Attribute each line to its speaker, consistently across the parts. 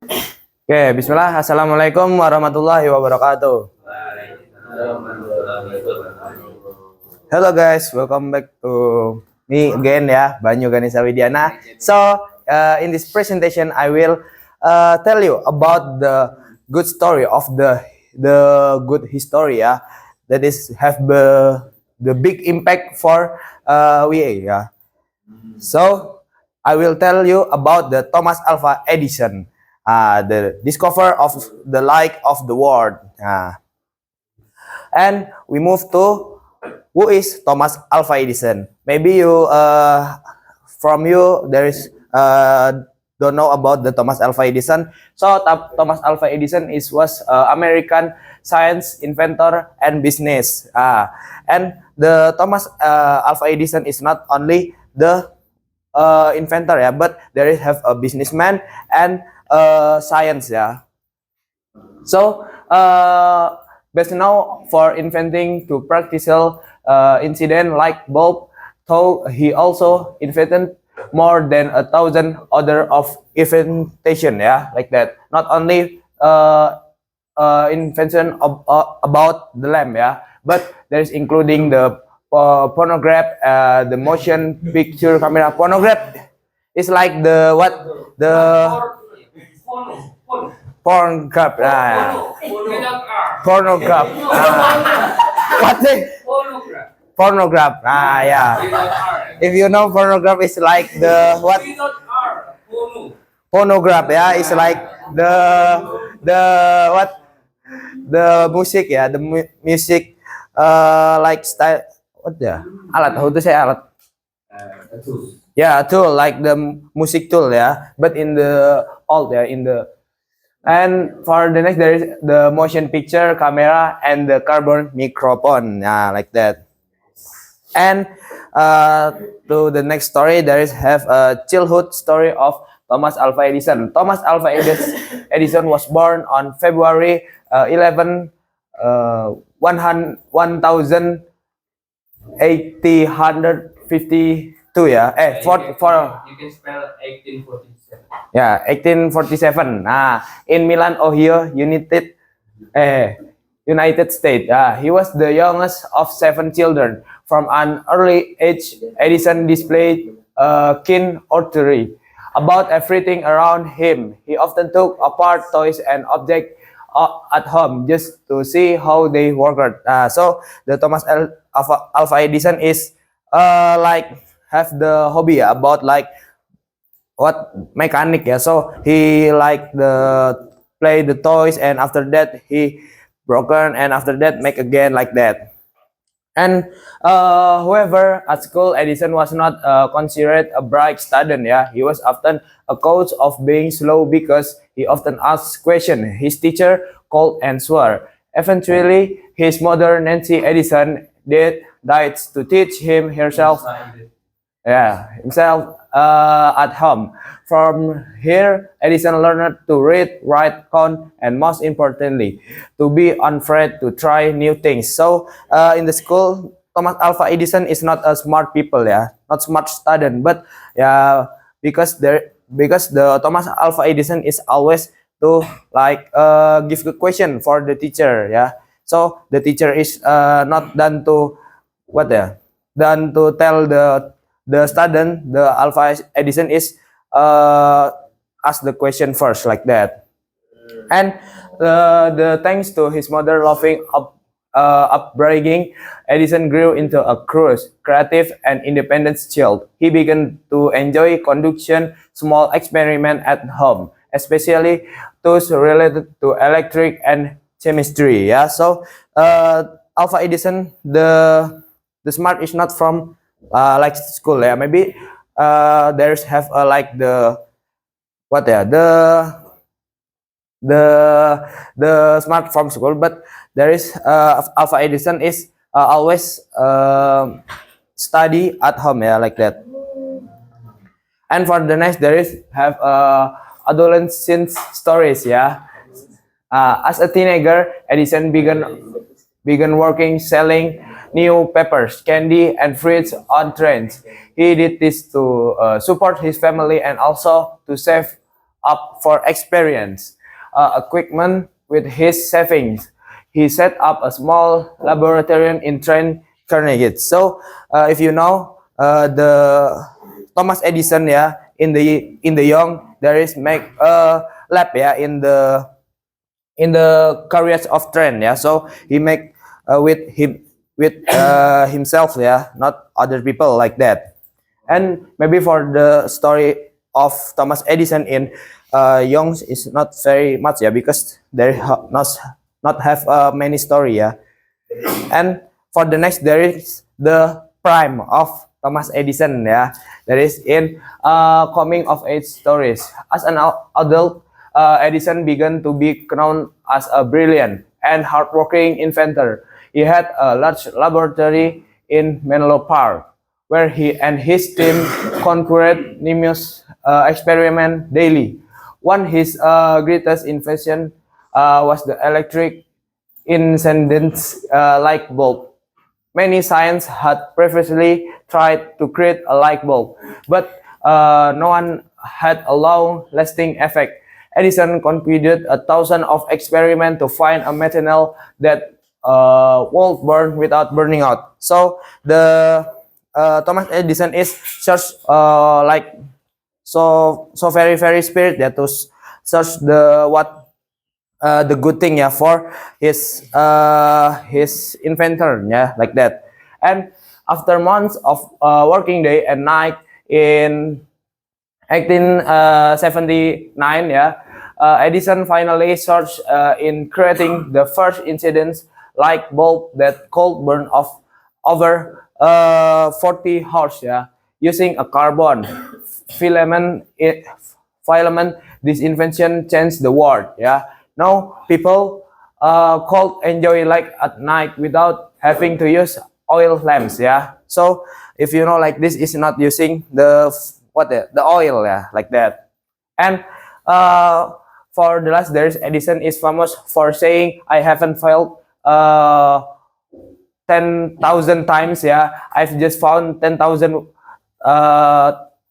Speaker 1: Oke, bismillah. Assalamualaikum warahmatullahi wabarakatuh. Hello guys, welcome back to me again ya, Banyu Ganesha Widiana. So, in this presentation I will tell you about the good story of the good history ya, that is have the big impact for we ya. So, I will tell you about the Thomas Alva Edison, the discoverer of the light of the world. And we move to who is Thomas Alva Edison. Maybe from you, there is don't know about the Thomas Alva Edison. So Thomas Alva Edison was American science inventor and business. And the Thomas Alva Edison is not only the inventor ya, but there is have a businessman and science ya. So best now for inventing to practical incident like bulb, though he also invented more than 1,000 other of invention ya, like that. Not only invention of, about the lamp ya, but there is including the phonograph, the motion picture camera. Phonograph is like the what the phonograph. Phonograph. What the phonograph? Yeah. If you know phonograph is like the what? Phonograph ya, is like the what? The music ya, the music like style what ya? Alat, how to say alat? Yeah, tool like the music tool ya, but in the old ya, in the. And for the next, there is the motion picture camera and the carbon microphone, like that. And to the next story, there is have a childhood story of Thomas Alva Edison. Thomas Alva Edison was born on February 11, 1852 ya.
Speaker 2: You can spell 1847.
Speaker 1: Yeah, 1847. In Milan, Ohio, United States. He was the youngest of 7 children. From an early age, Edison displayed a keen authority about everything around him. He often took apart toys and objects at home just to see how they worked. So the Thomas Alva Edison is like have the hobby about like what mechanic ya, so he like the play the toys and after that he broken and after that make again like that. And however at school Edison was not considered a bright student ya. He was often accused of being slow because he often asked questions his teacher could answer. Eventually his mother Nancy Edison died to teach him herself himself at home. From here, Edison learned to read, write, count, and most importantly, to be unafraid to try new things. So, in the school, Thomas Alva Edison is not a smart people, not smart student, but because the Thomas Alva Edison is always to like give the question for the teacher, So the teacher is not done to done to tell the student, the Alva Edison is ask the question first like that. And the thanks to his mother loving upbringing, Edison grew into a curious, creative, and independent child. He began to enjoy conduction small experiment at home, especially those related to electric and chemistry. So Alva Edison, the smart is not from like school maybe there's have like the the smart from school, but there is Alva Edison is always study at home like that. And for the next there is have adolescent stories as a teenager Edison began working selling new peppers, candy, and fruits on trains. He did this to support his family and also to save up for experience equipment with his savings. He set up a small laboratory in Trent, Connecticut. So, if you know the Thomas Edison, yeah, in the young there is make a lab, yeah, in the careers of Trent, yeah. So he make with himself, yeah, not other people like that. And maybe for the story of Thomas Edison in Young is not very much, yeah, because there not have many story, yeah. And for the next there is the prime of Thomas Edison, yeah. That is in coming of age stories. As an adult, Edison began to be known as a brilliant and hardworking inventor. He had a large laboratory in Menlo Park, where he and his team conducted numerous experiments daily. One of his greatest invention was the electric incandescent light bulb. Many scientists had previously tried to create a light bulb, but no one had a long-lasting effect. Edison completed a thousand of experiments to find a material that won't burn without burning out. So the Thomas Edison is such like so very spirit that to search the what the good thing, yeah, for his inventor, yeah, like that. And after months of working day and night in 1879, yeah, Edison finally searched in creating the first incident light bulb that could burn off over 40 hours, yeah, using a carbon filament. Filament, this invention changed the world, yeah. Now people could enjoy light at night without having to use oil lamps, yeah. So if you know, like, this is not using the the oil, yeah, like that. And for the last, there's Edison is famous for saying, I haven't failed 10,000 times, yeah. I've just found 10,000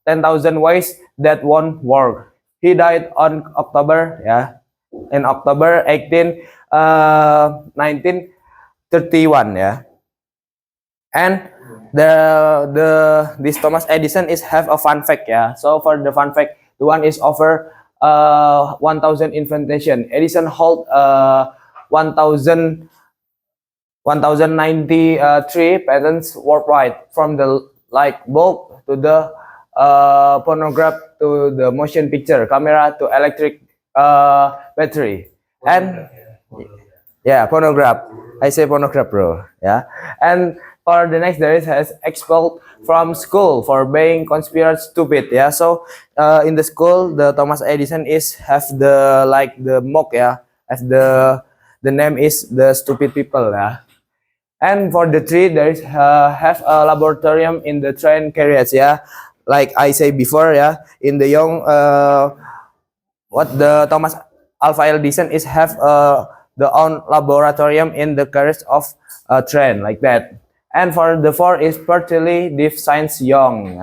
Speaker 1: 10,000 ways that won't work. He died on October, yeah, in October 1931, yeah. And this Thomas Edison is have a fun fact, yeah. So for the fun fact, the one is over 1,000 invention. Edison hold 1,093 patents worldwide, from the light bulb to the phonograph to the motion picture camera to electric battery. And yeah, phonograph. I say phonograph, bro. Yeah. And for the next, there is has expelled from school for being conspired stupid. Yeah. So in the school, the Thomas Edison is have the like the mock, yeah, as the name is the stupid people. Yeah. And for the tree, there is have a laboratorium in the train carriage. Yeah. Like I say before, yeah, in the young what the Thomas Alva Edison is have the own laboratorium in the carriage of a train, like that. And for the four is partially deaf science young.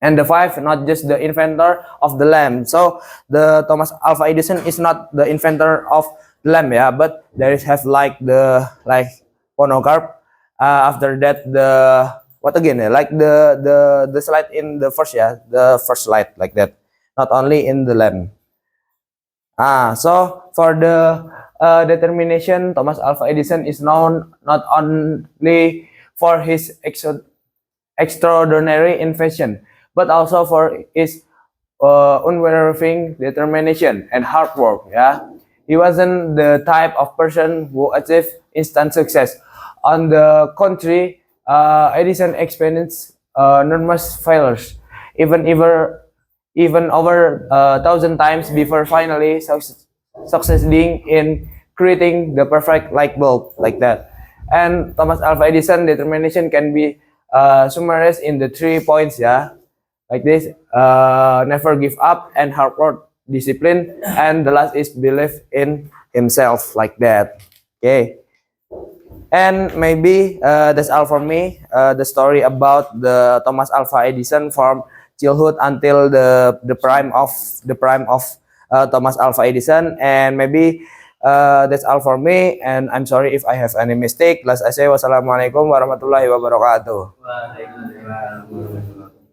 Speaker 1: And the five, not just the inventor of the lamp. So the Thomas Alva Edison is not the inventor of the lamp, yeah, but there is have like the phonograph. After that, the what again, yeah, like the slide in the first, yeah, the first slide, like that. Not only in the lamp. So for the determination, Thomas Alva Edison is known not only for his extraordinary invention, but also for his unwavering determination and hard work. Yeah, he wasn't the type of person who achieved instant success. On the contrary, Edison experienced numerous failures, even over 1,000 times before finally succeeding in creating the perfect light bulb, like that. And Thomas Alva Edison determination can be summarized in the 3 points, yeah, like this: never give up and hard work, discipline, and the last is believe in himself, like that. Okay. And maybe that's all for me. The story about the Thomas Alva Edison from childhood until the prime of Thomas Alva Edison. And maybe that's all for me, and I'm sorry if I have any mistake. Last I say, wassalamualaikum warahmatullahi wabarakatuh.
Speaker 2: Waalaikumsalam warahmatullahi wabarakatuh.